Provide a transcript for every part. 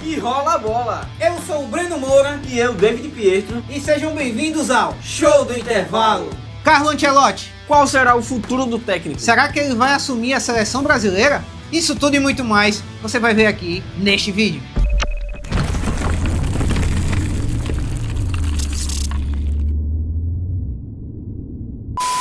E rola a bola. Eu sou o Breno Moura E eu, David Pietro. e sejam bem-vindos ao Show do Intervalo. Carlo Ancelotti, Qual será o futuro do técnico? será que ele vai assumir a seleção brasileira? Isso tudo e muito mais você vai ver aqui neste vídeo.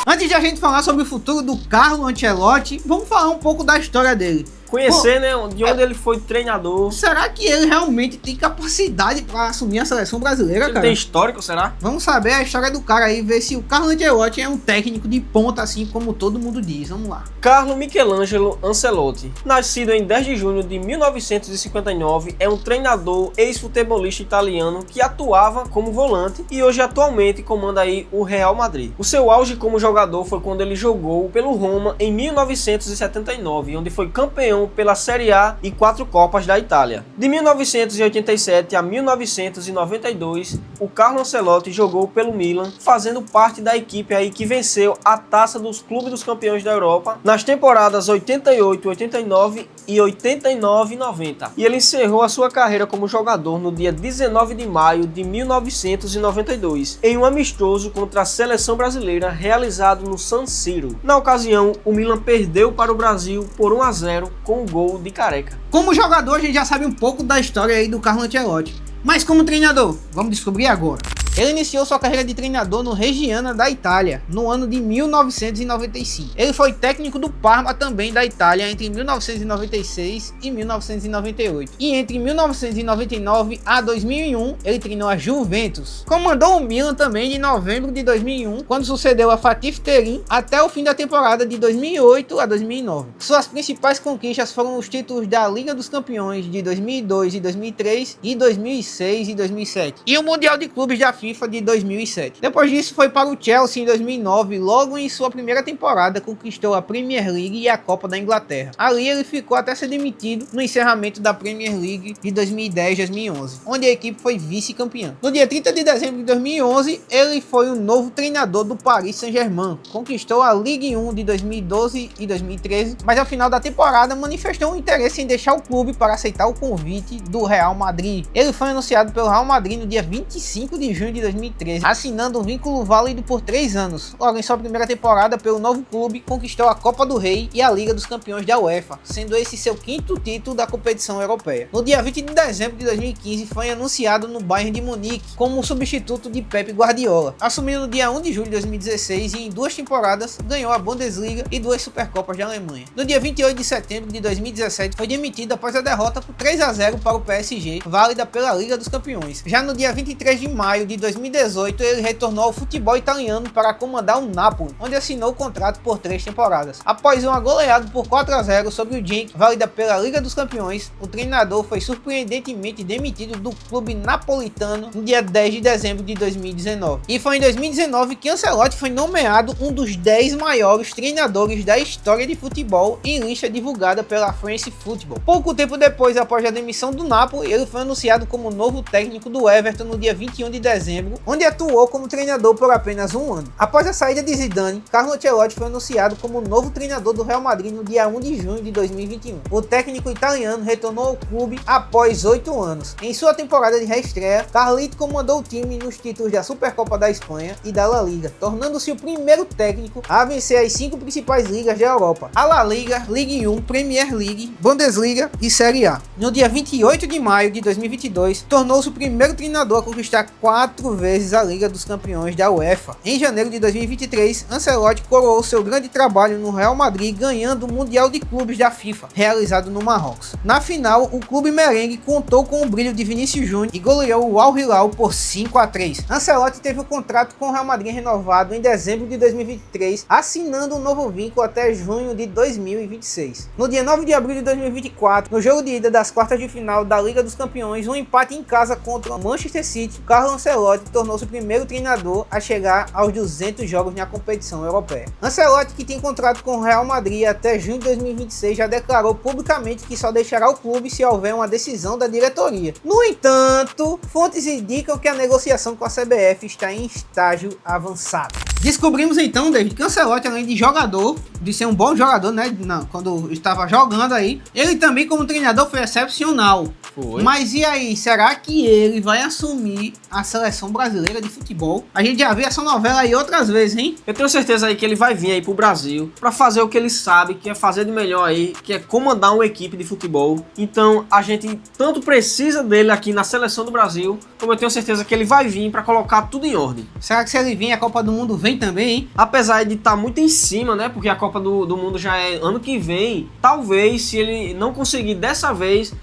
Antes de a gente falar sobre o futuro do Carlo Ancelotti, vamos falar um pouco da história dele. Conhecer, né, de onde ele foi treinador. Será que ele realmente tem capacidade para assumir a seleção brasileira, Ele cara? tem histórico, será? Vamos saber a história do cara aí, ver se o Carlo Ancelotti é um técnico de ponta, assim como todo mundo diz. Vamos lá. Carlo Michelangelo Ancelotti, nascido em 10 de junho de 1959, é um treinador ex-futebolista italiano que atuava como volante e hoje atualmente comanda aí o Real Madrid. O seu auge como jogador foi quando ele jogou pelo Roma em 1979, onde foi campeão pela Série A e 4 Copas da Itália. De 1987 a 1992, o Carlo Ancelotti jogou pelo Milan, fazendo parte da equipe aí que venceu a Taça dos Clubes dos Campeões da Europa nas temporadas 88, 89 e 89 e 90. E ele encerrou a sua carreira como jogador no dia 19 de maio de 1992, em um amistoso contra a seleção brasileira realizado no San Siro. Na ocasião, o Milan perdeu para o Brasil por 1-0 com o gol de Careca. Como jogador, a gente já sabe um pouco da história aí do Carlo Ancelotti. Mas como treinador, vamos descobrir agora. Ele iniciou sua carreira de treinador no Reggiana da Itália, no ano de 1995. Ele foi técnico do Parma também da Itália entre 1996 e 1998. E entre 1999 a 2001, ele treinou a Juventus. Comandou o Milan também de novembro de 2001, quando sucedeu a Fatih Terim, até o fim da temporada de 2008 a 2009. Suas principais conquistas foram os títulos da Liga dos Campeões de 2002 e 2003 e 2006 e 2007. E o Mundial de Clubes da FIFA de 2007. Depois disso foi para o Chelsea em 2009, logo em sua primeira temporada conquistou a Premier League e a Copa da Inglaterra. Ali ele ficou até ser demitido no encerramento da Premier League de 2010-2011, onde a equipe foi vice-campeã. No dia 30 de dezembro de 2011, ele foi o novo treinador do Paris Saint-Germain, conquistou a Ligue 1 de 2012 e 2013, mas ao final da temporada manifestou um interesse em deixar o clube para aceitar o convite do Real Madrid. Ele foi anunciado pelo Real Madrid no dia 25 de junho de 2013, assinando um vínculo válido por 3 anos. Logo em sua primeira temporada pelo novo clube, conquistou a Copa do Rei e a Liga dos Campeões da UEFA, sendo esse seu 5º título da competição europeia. No dia 20 de dezembro de 2015, foi anunciado no Bayern de Munique como substituto de Pep Guardiola, assumindo no dia 1 de julho de 2016 e em 2 temporadas ganhou a Bundesliga e 2 Supercopas da Alemanha. No dia 28 de setembro de 2017, foi demitido após a derrota por 3-0 para o PSG, válida pela Liga dos Campeões. Já no dia 23 de maio de 2018, ele retornou ao futebol italiano para comandar o Napoli, onde assinou o contrato por 3 temporadas. Após uma goleada por 4-0 sobre o Genk, válida pela Liga dos Campeões, o treinador foi surpreendentemente demitido do clube napolitano no dia 10 de dezembro de 2019. E foi em 2019 que Ancelotti foi nomeado um dos 10 maiores treinadores da história de futebol em lista divulgada pela France Football. Pouco tempo depois, após a demissão do Napoli, ele foi anunciado como novo técnico do Everton no dia 21 de dezembro, onde atuou como treinador por apenas 1 ano. Após a saída de Zidane, Carlo Ancelotti foi anunciado como novo treinador do Real Madrid no dia 1 de junho de 2021. O técnico italiano retornou ao clube após 8 anos. Em sua temporada de reestreia, Carlito comandou o time nos títulos da Supercopa da Espanha e da La Liga, tornando-se o primeiro técnico a vencer as 5 principais ligas da Europa: a La Liga, Ligue 1, Premier League, Bundesliga e Série A. No dia 28 de maio de 2022, tornou-se o primeiro treinador a conquistar 4 vezes a Liga dos Campeões da UEFA. Em janeiro de 2023, Ancelotti coroou seu grande trabalho no Real Madrid, ganhando o Mundial de Clubes da FIFA, realizado no Marrocos. Na final, o clube merengue contou com o brilho de Vinícius Júnior e goleou o Al Hilal por 5-3. Ancelotti teve o contrato com o Real Madrid renovado em dezembro de 2023, assinando um novo vínculo até junho de 2026. No dia 9 de abril de 2024, no jogo de ida das quartas de final da Liga dos Campeões, um empate em casa contra o Manchester City, Carlo Ancelotti tornou-se o primeiro treinador a chegar aos 200 jogos na competição europeia. Ancelotti, que tem contrato com o Real Madrid até junho de 2026, já declarou publicamente que só deixará o clube se houver uma decisão da diretoria. No entanto, fontes indicam que a negociação com a CBF está em estágio avançado. Descobrimos então, David, que Ancelotti, além de jogador, de ser um bom jogador, né, quando estava jogando aí, ele também como treinador foi excepcional. Foi. Mas e aí, será que ele vai assumir a seleção brasileira de futebol? A gente já viu essa novela aí outras vezes, hein? Eu tenho certeza aí que ele vai vir aí pro Brasil pra fazer o que ele sabe, que é fazer de melhor aí, que é comandar uma equipe de futebol. Então a gente tanto precisa dele aqui na seleção do Brasil, como eu tenho certeza que ele vai vir pra colocar tudo em ordem. Será que se ele vir, a Copa do Mundo vem também, hein? Apesar de estar muito em cima, né? Porque a Copa do Mundo já é ano que vem. Talvez, se ele não conseguir dessa vez,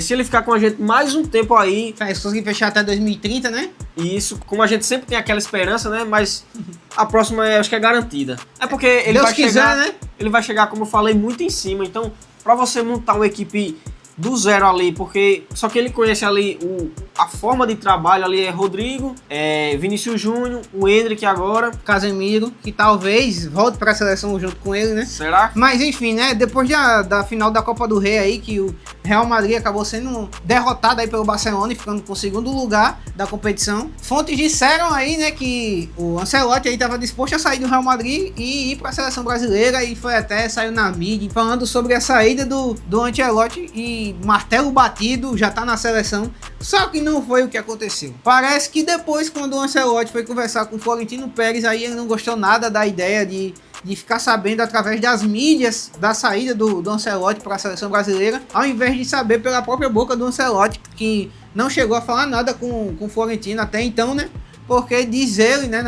se ele ficar com a gente mais um tempo aí. Se conseguir fechar até 2030, né? E isso, como a gente sempre tem aquela esperança, né? Mas a próxima acho que é garantida. É porque ele Deus vai quiser, chegar, né? Ele vai chegar, como eu falei, muito em cima. Então, pra você montar uma equipe do zero ali, porque só que ele conhece ali a forma de trabalho ali é Rodrigo, Vinícius Júnior, o Endrick agora. Casemiro, que talvez volte para a seleção junto com ele, né? Será? Mas enfim, né? Depois da final da Copa do Rei aí, que o Real Madrid acabou sendo derrotado aí pelo Barcelona e ficando com o segundo lugar da competição. Fontes disseram aí, né, que o Ancelotti aí estava disposto a sair do Real Madrid e ir para a seleção brasileira e foi até, saiu na mídia falando sobre a saída do Ancelotti e martelo batido, já tá na seleção. Só que não foi o que aconteceu. Parece que depois, quando o Ancelotti foi conversar com o Florentino Pérez, aí ele não gostou nada da ideia de ficar sabendo através das mídias da saída do Ancelotti para a seleção brasileira, ao invés de saber pela própria boca do Ancelotti, que não chegou a falar nada com o Florentino até então, né? Porque diz ele, né,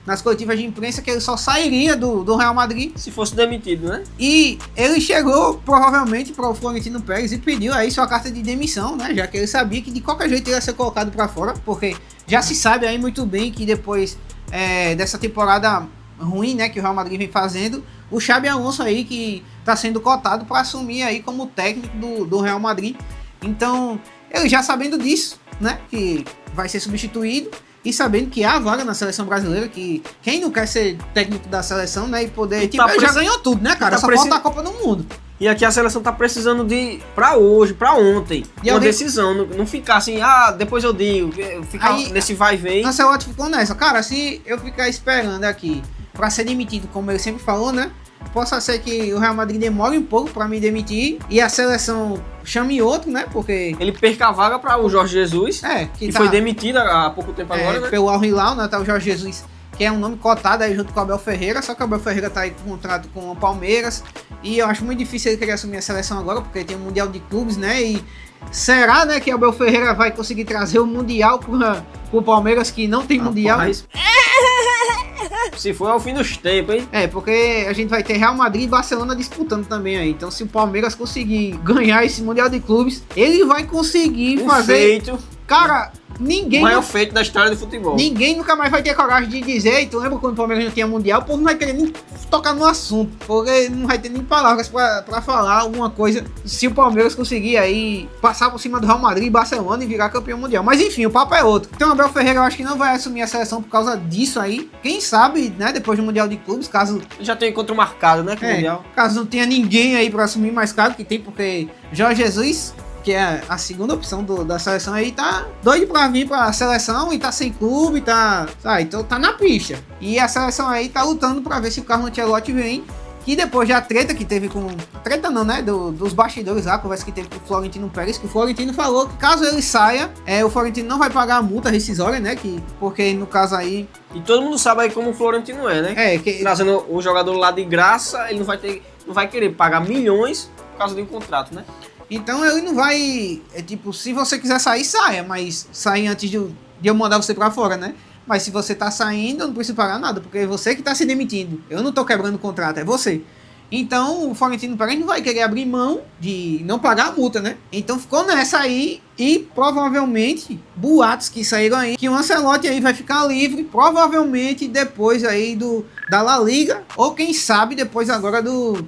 nas coletivas de imprensa, que ele só sairia do Real Madrid se fosse demitido, né? E ele chegou provavelmente para o Florentino Pérez e pediu aí sua carta de demissão, né? Já que ele sabia que de qualquer jeito ele ia ser colocado para fora, porque já se sabe aí muito bem que depois dessa temporada ruim, né, que o Real Madrid vem fazendo, o Xabi Alonso aí que está sendo cotado para assumir aí como técnico do Real Madrid. Então, ele já sabendo disso, né, que vai ser substituído, e sabendo que há vaga na seleção brasileira, que quem não quer ser técnico da seleção, né, e poder... Tipo, ele já ganhou tudo, né, cara? Só falta a Copa do Mundo. E aqui a seleção tá precisando pra hoje, pra ontem, uma decisão. Não ficar assim, depois eu digo, ficar aí, nesse vai e vem. Ancelotti ficou nessa. Cara, se eu ficar esperando aqui pra ser demitido, como ele sempre falou, né, possa ser que o Real Madrid demore um pouco pra me demitir e a seleção chame outro, né? Porque ele perca a vaga para o Jorge Jesus, que foi demitido há pouco tempo agora, né? Pelo Al Hilal, né? Tá o Jorge Jesus, que é um nome cotado aí junto com o Abel Ferreira, só que o Abel Ferreira tá aí com contrato com o Palmeiras e eu acho muito difícil ele querer assumir a seleção agora, porque tem o Mundial de Clubes, né? E será, né, que o Abel Ferreira vai conseguir trazer o Mundial pro Palmeiras, que não tem Mundial? Se for, é o fim dos tempos, hein? Porque a gente vai ter Real Madrid e Barcelona disputando também aí. Então, se o Palmeiras conseguir ganhar esse Mundial de Clubes, ele vai conseguir fazer... Feito. Cara, ninguém... O maior feito da história do futebol. Ninguém nunca mais vai ter coragem de dizer, tu lembra quando o Palmeiras não tinha Mundial? O povo não vai querer nem tocar no assunto, porque não vai ter nem palavras pra falar alguma coisa se o Palmeiras conseguir aí passar por cima do Real Madrid e Barcelona e virar campeão mundial. Mas enfim, o papo é outro. Então o Abel Ferreira eu acho que não vai assumir a seleção por causa disso aí. Quem sabe, né, depois do Mundial de Clubes, caso... Já tem encontro marcado, né, com o Mundial. Caso não tenha ninguém aí pra assumir, mais claro que tem, porque Jorge Jesus, que é a segunda opção da seleção aí, tá doido pra vir pra seleção e tá sem clube, então tá na pista. E a seleção aí tá lutando pra ver se o Carlo Ancelotti vem, que depois da treta que teve com... Treta não, né? Dos bastidores lá, a conversa que teve com o Florentino Pérez, que o Florentino falou que caso ele saia, o Florentino não vai pagar a multa rescisória, né? Porque no caso aí... E todo mundo sabe aí como o Florentino é, né? Trazendo o jogador lá de graça, ele não vai querer pagar milhões por causa de um contrato, né? Então ele não vai... se você quiser sair, saia. Mas sair antes de eu mandar você pra fora, né? Mas se você tá saindo, eu não preciso pagar nada. Porque é você que tá se demitindo. Eu não tô quebrando o contrato, é você. Então o Florentino Pérez não vai querer abrir mão de não pagar a multa, né? Então ficou nessa aí. E provavelmente, boatos que saíram aí, que o Ancelotti aí vai ficar livre. Provavelmente depois aí da La Liga. Ou quem sabe depois agora do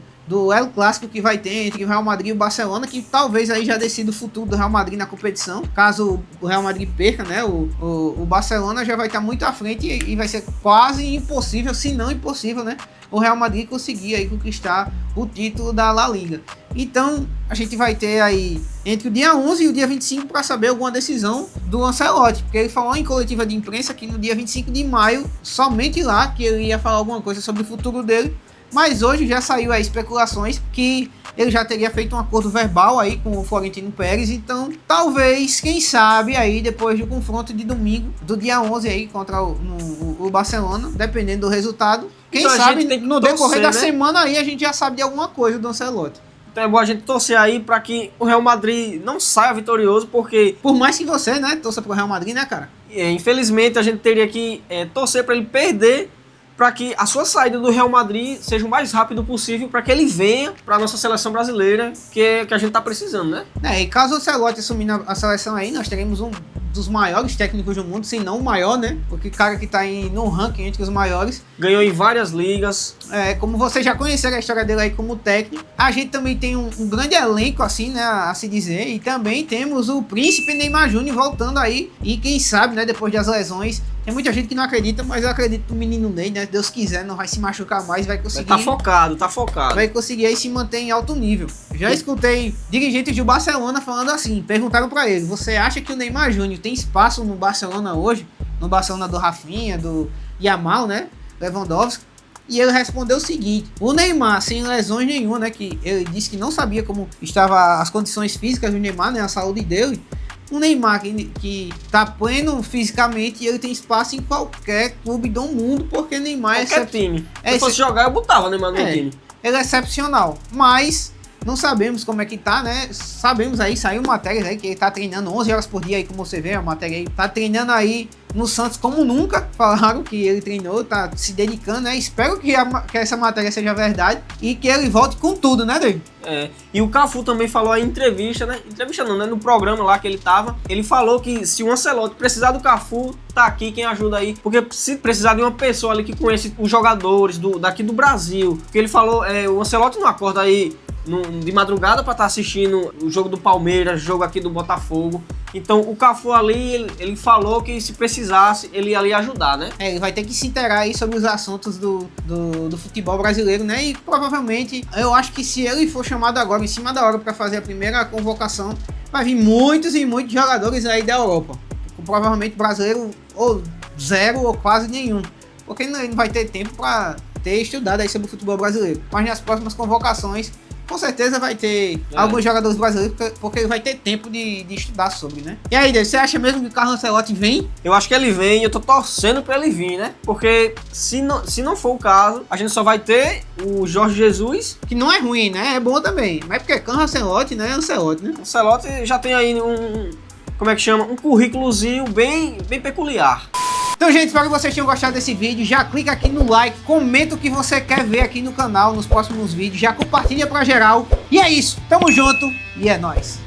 El Clássico que vai ter entre o Real Madrid e o Barcelona, que talvez aí já decida o futuro do Real Madrid na competição. Caso o Real Madrid perca, né, o Barcelona já vai estar muito à frente e vai ser quase impossível, se não impossível, né, o Real Madrid conseguir aí conquistar o título da La Liga. Então a gente vai ter aí entre o dia 11 e o dia 25 para saber alguma decisão do Ancelotti, porque ele falou em coletiva de imprensa que no dia 25 de maio, somente lá, que ele ia falar alguma coisa sobre o futuro dele. Mas hoje já saiu aí especulações que ele já teria feito um acordo verbal aí com o Florentino Pérez, então talvez, quem sabe aí depois do confronto de domingo, do dia 11 aí contra o Barcelona, dependendo do resultado, quem então, sabe no torcer, decorrer da né? semana aí a gente já sabe de alguma coisa do Ancelotti. Então é bom a gente torcer aí para que o Real Madrid não saia vitorioso, porque Por mais que você, né, torça pro Real Madrid, né, cara? infelizmente a gente teria que torcer para ele perder, para que a sua saída do Real Madrid seja o mais rápido possível, para que ele venha para a nossa seleção brasileira, que a gente tá precisando, né? E caso o Ancelotti assumir a seleção aí, nós teremos um dos maiores técnicos do mundo, se não o maior, né? Porque o cara que tá no ranking entre os maiores. Ganhou em várias ligas. Como vocês já conheceram a história dele aí como técnico, a gente também tem um grande elenco, assim, né, a se dizer, e também temos o príncipe Neymar Júnior voltando aí, e quem sabe, né, depois das lesões, tem muita gente que não acredita, mas eu acredito no menino Ney, né, Deus quiser, não vai se machucar mais, vai conseguir... Tá focado. Vai conseguir aí se manter em alto nível. Já escutei dirigentes do Barcelona falando assim, perguntaram pra ele, você acha que o Neymar Júnior tem espaço no Barcelona hoje? No Barcelona do Rafinha, do Yamal, né, Lewandowski? E ele respondeu o seguinte, o Neymar sem lesões nenhuma, né, que ele disse que não sabia como estavam as condições físicas do Neymar, né, a saúde dele. O Neymar que tá pleno fisicamente e ele tem espaço em qualquer clube do mundo, porque Neymar qualquer time. Se fosse jogar, eu botava o Neymar no time. Ele é excepcional, mas não sabemos como é que tá, né? Sabemos aí, saiu matérias aí que ele tá treinando 11 horas por dia aí, como você vê, a matéria aí, tá treinando aí no Santos como nunca, falaram que ele treinou, tá se dedicando, né? Espero que essa matéria seja verdade e que ele volte com tudo, né, David? E o Cafu também falou em entrevista, né? Entrevista não, né? No programa lá que ele tava, ele falou que se o Ancelotti precisar do Cafu, tá aqui quem ajuda aí, porque se precisar de uma pessoa ali que conhece os jogadores daqui do Brasil, que ele falou, o Ancelotti não acorda aí de madrugada para estar assistindo o jogo do Palmeiras, jogo aqui do Botafogo. Então o Cafu ali, ele falou que se precisasse, ele ia ali ajudar, né? Ele vai ter que se inteirar aí sobre os assuntos do futebol brasileiro, né? E provavelmente, eu acho que se ele for chamado agora, em cima da hora, para fazer a primeira convocação, vai vir muitos e muitos jogadores aí da Europa. Provavelmente brasileiro ou zero ou quase nenhum. Porque ele não vai ter tempo para ter estudado aí sobre o futebol brasileiro. Mas nas próximas convocações, com certeza vai ter alguns jogadores brasileiros, porque ele vai ter tempo de estudar sobre, né? E aí, David, você acha mesmo que o Carlo Ancelotti vem? Eu acho que ele vem, eu tô torcendo pra ele vir, né? Porque se não for o caso, a gente só vai ter o Jorge Jesus. Que não é ruim, né? É bom também. Mas porque Carlo Ancelotti, né? Ancelotti, né? O Ancelotti já tem aí como é que chama? Um currículozinho bem peculiar. Então, gente, espero que vocês tenham gostado desse vídeo. Já clica aqui no like, comenta o que você quer ver aqui no canal nos próximos vídeos. Já compartilha pra geral. E é isso. Tamo junto e é nóis.